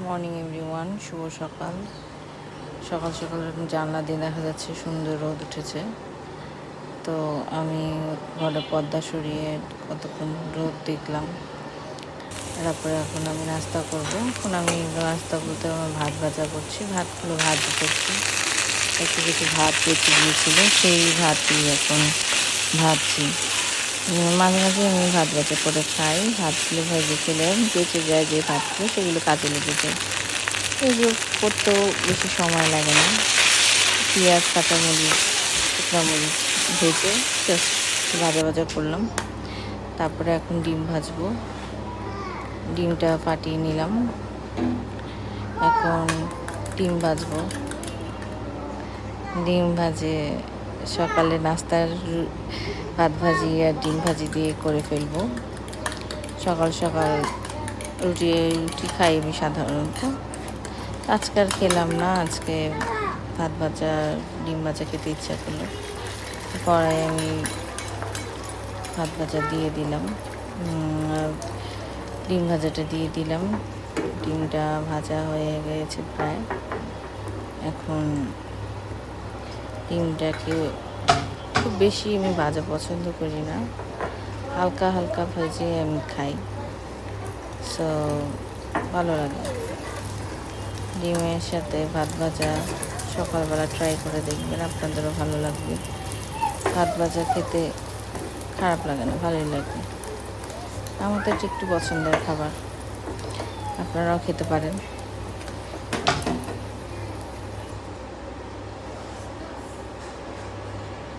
Morning everyone, শুভ সকাল। সকাল সকাল জানলা দিয়ে দেখা যাচ্ছে সুন্দর রোদ উঠেছে। তো আমি ঘরে পর্দা সরিয়ে কতক্ষণ রোদ দেখলাম। তারপরে এখন আমি নাস্তা করব। এখন আমি নাস্তা বলতে আমার ভাত ভাজা করছি, ভাতগুলো ভাজি করছি। একটু কিছু ভাত বেঁচে গিয়েছিল, সেই ভাতই এখন ভাজছি। মাঝে মাঝে আমি ভাত ভাজা করে খাই। ভাতগুলো ভেজে খেলে বেঁচে যায় যে ভাতগুলো, সেগুলো কাজে লেগে যায়। এগুলো করতেও বেশি সময় লাগে না। পেঁয়াজ, কাঁচামরিচ, শুকনো মরিচ ভেজে জাস্ট ভাজা ভাজা করলাম। তারপরে এখন ডিম ভাজবো। ডিমটা ফাটিয়ে নিলাম। এখন ডিম ভাজবো। ডিম ভাজে সকালে নাস্তার ভাত ভাজি আর ডিম ভাজি দিয়ে করে ফেলবো। সকাল সকাল রুটি খাই আমি সাধারণত। আজকে আর খেলাম না, আজকে ভাত ভাজা ডিম ভাজা খেতে ইচ্ছা করলো। কড়াই আমি ভাত ভাজা দিয়ে দিলাম, ডিম ভাজাটা দিয়ে দিলাম। ডিমটা ভাজা হয়ে গেছে প্রায়। এখন ডিমটাকে খুব বেশি আমি ভাজা পছন্দ করি না, হালকা হালকা ভেজে আমি খাই। সো ভালো লাগে। ডিমের সাথে ভাত ভাজা সকালবেলা ট্রাই করে দেখবেন, আপনাদেরও ভালো লাগবে। ভাত ভাজা খেতে খারাপ লাগে না, ভালোই লাগে। আমার তো একটু পছন্দের খাবার, আপনারাও খেতে পারেন।